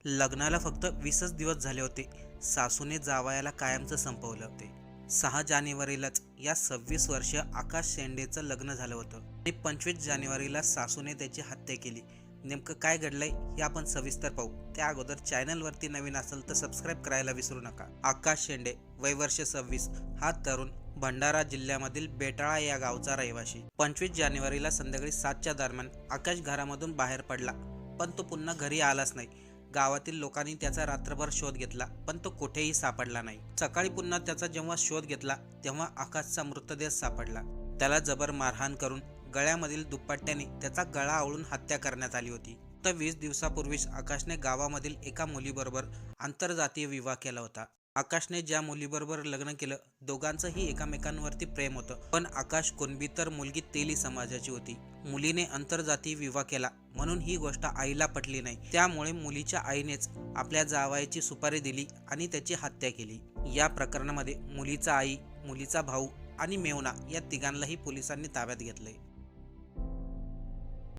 लग्नाला फक्त 20च दिवस झाले होते. सासूने जावयाला कायमचं संपवलं होते. 6 जानेवारीलाच या 26 वर्षीय आकाश शेंडेचं लग्न झालं होतं आणि 25 जानेवारीला सासूने त्याची हत्या केली. नेमकं काय घडलंय हे आपण सविस्तर पाहू. त्या अगोदर चॅनलवरती नवीन असेल तर सबस्क्राईब करायला विसरू नका. आकाश शेंडे, वय वर्ष 26, हा तरुण भंडारा जिल्ह्यामधील बेटाळा या गावचा रहिवासी. 25 जानेवारीला संध्याकाळी 7च्या दरम्यान आकाश घरामधून बाहेर पडला, पण तो पुन्हा घरी आलाच नाही. गावातील लोकांनी त्याचा रात्रभर शोध घेतला, पण तो कुठेही सापडला नाही. सकाळी पुन्हा त्याचा जेव्हा शोध घेतला तेव्हा आकाशचा मृतदेह सापडला. त्याला जबर मारहाण करून गळ्यामधील दुपट्ट्याने त्याचा गळा आवळून हत्या करण्यात आली होती. तर 20 दिवसापूर्वीच आकाशने गावामधील एका मुलीबरोबर आंतरजातीय विवाह केला होता. आकाशने ज्या मुलीबरोबर लग्न केलं, दोघांचंही एकमेकांवरती प्रेम होतं, पण आकाश कुणबी तर मुलगी तेली समाजाची होती. मुलीने आंतरजातीय विवाह केला म्हणून ही गोष्ट आईला पटली नाही. त्यामुळे मुलीच्या आईनेच आपल्या जावयाची सुपारी दिली आणि त्याची हत्या केली. या प्रकरणामध्ये मुलीचा आई, मुलीचा भाऊ आणि मेवना या तिघांनाही पोलिसांनी ताब्यात घेतलंय.